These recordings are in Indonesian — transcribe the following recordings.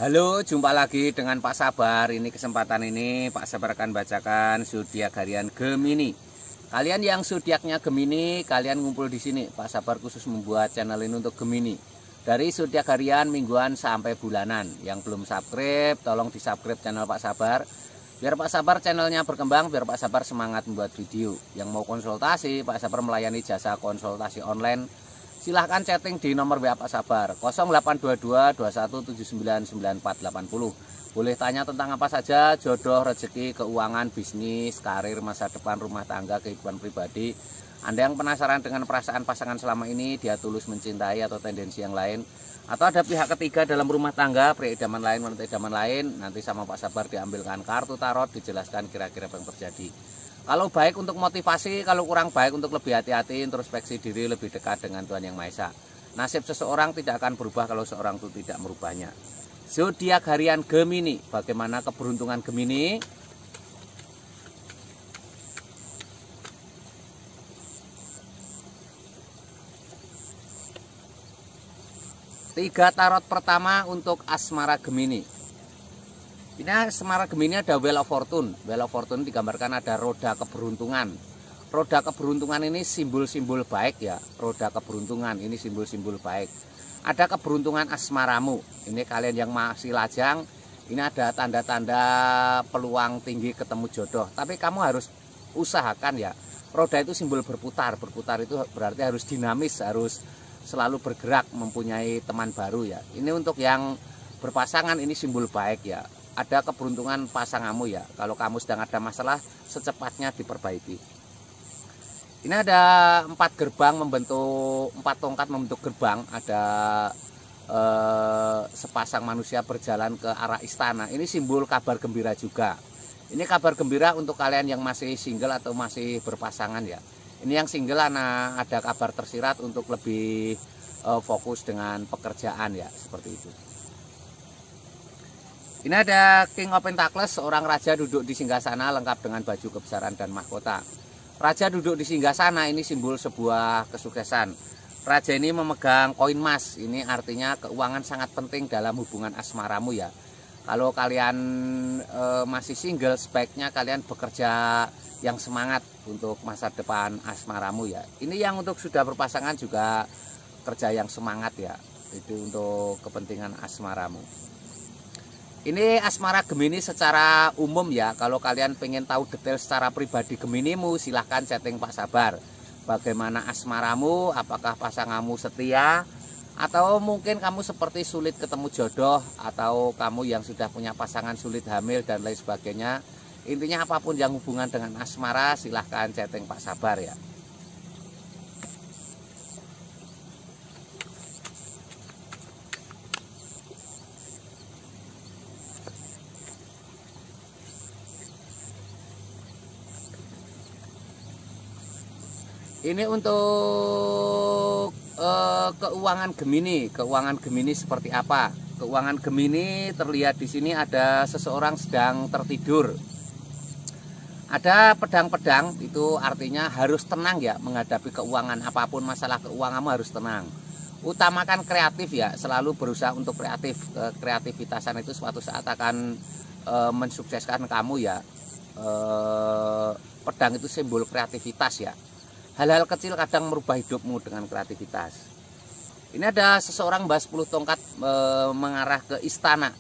Halo, jumpa lagi dengan Pak Sabar. Ini kesempatan ini Pak Sabar akan bacakan zodiak harian Gemini. Kalian yang zodiaknya Gemini, kalian ngumpul di sini. Pak Sabar khusus membuat channel ini untuk Gemini. Dari zodiak harian, mingguan sampai bulanan. Yang belum subscribe, tolong di-subscribe channel Pak Sabar. Biar Pak Sabar channelnya berkembang, biar Pak Sabar semangat membuat video. Yang mau konsultasi, Pak Sabar melayani jasa konsultasi online. Silahkan chatting di nomor WA Pak Sabar 0822 2179 9480. Boleh tanya tentang apa saja, jodoh, rezeki, keuangan, bisnis, karir, masa depan, rumah tangga, kehidupan pribadi. Anda yang penasaran dengan perasaan pasangan selama ini, dia tulus mencintai atau tendensi yang lain, atau ada pihak ketiga dalam rumah tangga, pria idaman lain, wanita idaman lain, nanti sama Pak Sabar diambilkan kartu tarot, dijelaskan kira-kira apa yang terjadi. Kalau baik untuk motivasi, kalau kurang baik untuk lebih hati-hati, introspeksi diri, lebih dekat dengan Tuhan Yang Maha Esa. Nasib seseorang tidak akan berubah kalau seorang itu tidak merubahnya. Zodiak harian Gemini, bagaimana keberuntungan Gemini? Tiga tarot pertama untuk asmara Gemini. Ini asmara Gemini ada Wheel of Fortune. Wheel of Fortune digambarkan ada roda keberuntungan. Roda keberuntungan ini simbol-simbol baik ya. Roda keberuntungan ini simbol-simbol baik. Ada keberuntungan asmaramu. Ini kalian yang masih lajang, ini ada tanda-tanda peluang tinggi ketemu jodoh. Tapi kamu harus usahakan ya. Roda itu simbol berputar. Berputar itu berarti harus dinamis, harus selalu bergerak, mempunyai teman baru ya. Ini untuk yang berpasangan, ini simbol baik ya. Ada keberuntungan pasanganmu ya. Kalau kamu sedang ada masalah, secepatnya diperbaiki. Ini ada 4 gerbang membentuk, 4 tongkat membentuk gerbang. Ada sepasang manusia berjalan ke arah istana. Ini simbol kabar gembira juga. Ini kabar gembira untuk kalian yang masih single atau masih berpasangan ya. Ini yang single ada kabar tersirat untuk lebih fokus dengan pekerjaan ya, seperti itu. Ini ada King of Pentacles, seorang raja duduk di singgasana lengkap dengan baju kebesaran dan mahkota. Raja duduk di singgasana ini simbol sebuah kesuksesan. Raja ini memegang koin emas, ini artinya keuangan sangat penting dalam hubungan asmaramu ya. Kalau kalian masih single, sebaiknya kalian bekerja yang semangat untuk masa depan asmaramu ya. Ini yang untuk sudah berpasangan juga kerja yang semangat ya. Itu untuk kepentingan asmaramu. Ini asmara Gemini secara umum ya. Kalau kalian pengen tahu detail secara pribadi Geminimu, silahkan chatting Pak Sabar. Bagaimana asmaramu, apakah pasanganmu setia, atau mungkin kamu seperti sulit ketemu jodoh, atau kamu yang sudah punya pasangan sulit hamil dan lain sebagainya. Intinya apapun yang hubungan dengan asmara, silahkan chatting Pak Sabar ya. Ini untuk keuangan Gemini. Keuangan Gemini seperti apa? Keuangan Gemini terlihat di sini ada seseorang sedang tertidur. Ada pedang-pedang, itu artinya harus tenang ya menghadapi keuangan. Apapun masalah keuanganmu harus tenang. Utamakan kreatif ya, selalu berusaha untuk kreatif. Kreativitasan itu suatu saat akan mensukseskan kamu ya. Pedang itu simbol kreativitas ya. Hal-hal kecil kadang merubah hidupmu dengan kreativitas. Ini ada seseorang bawa 10 tongkat mengarah ke istana.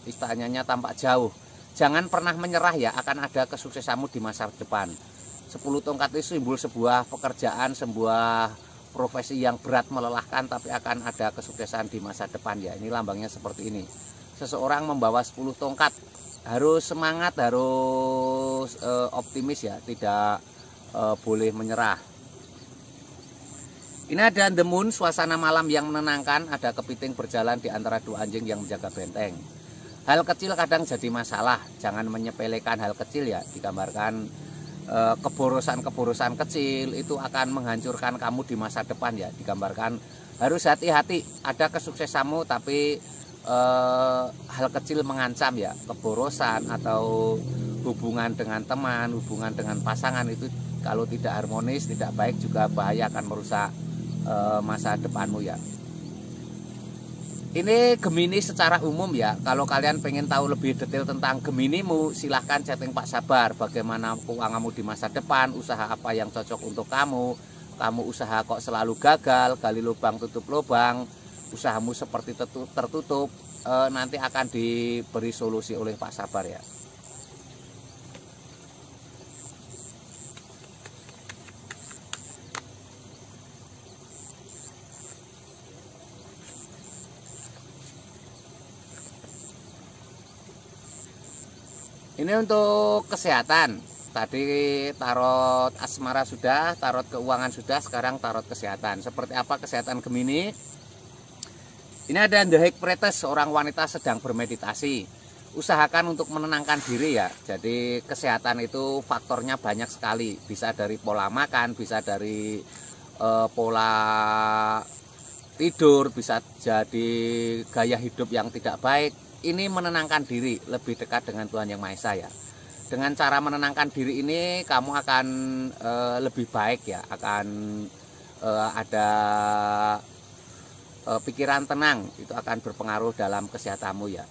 Istananya tampak jauh. Jangan pernah menyerah ya, akan ada kesuksesanmu di masa depan. 10 tongkat itu simbol sebuah pekerjaan, sebuah profesi yang berat melelahkan, tapi akan ada kesuksesan di masa depan ya. Ini lambangnya seperti ini. Seseorang membawa 10 tongkat, harus semangat, harus optimis ya, tidak boleh menyerah. Ini ada The Moon, suasana malam yang menenangkan. Ada kepiting berjalan di antara 2 anjing yang menjaga benteng. Hal kecil kadang jadi masalah. Jangan menyepelekan hal kecil ya. Digambarkan keborosan-keborosan kecil itu akan menghancurkan kamu di masa depan ya. Digambarkan harus hati-hati. Ada kesuksesanmu tapi hal kecil mengancam ya. Keborosan atau hubungan dengan teman, hubungan dengan pasangan itu kalau tidak harmonis, tidak baik, juga bahaya, akan merusak masa depanmu ya. Ini Gemini secara umum ya. Kalau kalian pengen tahu lebih detail tentang Geminimu, silahkan chatting Pak Sabar. Bagaimana keuanganmu di masa depan, usaha apa yang cocok untuk kamu. Kamu usaha kok selalu gagal, gali lubang tutup lubang, usahamu seperti tertutup, nanti akan diberi solusi oleh Pak Sabar ya. Ini untuk kesehatan. Tadi tarot asmara sudah, tarot keuangan sudah, sekarang tarot kesehatan. Seperti apa kesehatan Gemini? Ini ada The High Priestess, seorang wanita sedang bermeditasi. Usahakan untuk menenangkan diri ya. Jadi kesehatan itu faktornya banyak sekali. Bisa dari pola makan, bisa dari pola tidur, bisa jadi gaya hidup yang tidak baik. Ini menenangkan diri, lebih dekat dengan Tuhan Yang Maha Esa ya. Dengan cara menenangkan diri ini kamu akan lebih baik ya, akan ada pikiran tenang, itu akan berpengaruh dalam kesehatanmu ya.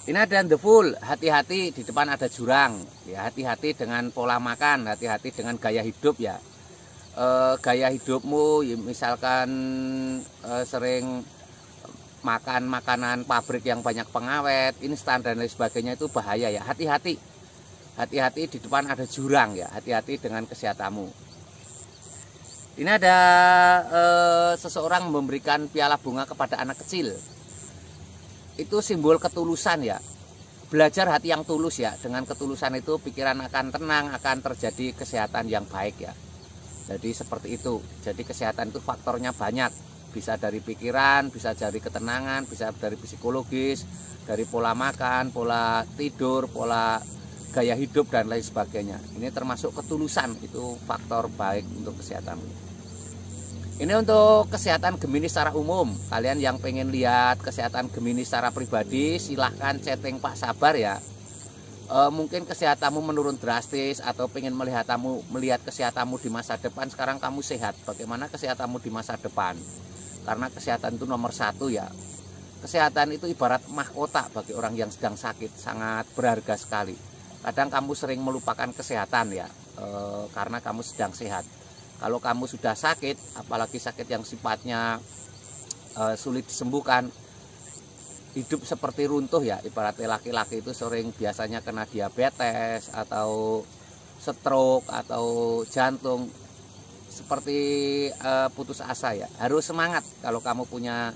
Ini ada The Fool, hati-hati di depan ada jurang ya, hati-hati dengan pola makan, hati-hati dengan gaya hidup ya. Gaya hidupmu misalkan sering makan makanan pabrik yang banyak pengawet, instan dan lain sebagainya, itu bahaya ya. Hati-hati, hati-hati di depan ada jurang ya, hati-hati dengan kesehatanmu. Ini ada seseorang memberikan piala bunga kepada anak kecil. Itu simbol ketulusan ya. Belajar hati yang tulus ya. Dengan ketulusan itu pikiran akan tenang, akan terjadi kesehatan yang baik ya. Jadi seperti itu. Jadi kesehatan itu faktornya banyak. Bisa dari pikiran, bisa dari ketenangan, bisa dari psikologis, dari pola makan, pola tidur, pola gaya hidup dan lain sebagainya. Ini termasuk ketulusan, itu faktor baik untuk kesehatan. Ini untuk kesehatan Gemini secara umum. Kalian yang pengen lihat kesehatan Gemini secara pribadi, silahkan chatting Pak Sabar ya. Mungkin kesehatanmu menurun drastis atau pengen melihat kesehatanmu di masa depan. Sekarang kamu sehat, bagaimana kesehatanmu di masa depan? Karena kesehatan itu nomor satu ya. Kesehatan itu ibarat mahkota bagi orang yang sedang sakit, sangat berharga sekali. Kadang kamu sering melupakan kesehatan ya, karena kamu sedang sehat. Kalau kamu sudah sakit, apalagi sakit yang sifatnya sulit disembuhkan, hidup seperti runtuh ya. Ibaratnya laki-laki itu sering biasanya kena diabetes atau stroke atau jantung, seperti putus asa ya. Harus semangat. Kalau kamu punya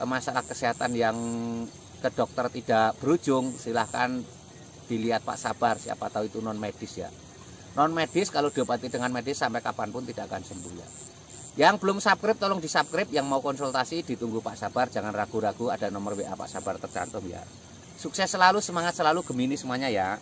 masalah kesehatan yang ke dokter tidak berujung, silahkan dilihat Pak Sabar, siapa tahu itu non medis ya. Non medis kalau diobati dengan medis sampai kapanpun tidak akan sembuh ya. Yang belum subscribe tolong di subscribe, yang mau konsultasi ditunggu Pak Sabar, jangan ragu-ragu, ada nomor WA Pak Sabar tercantum ya. Sukses selalu, semangat selalu Gemini semuanya ya.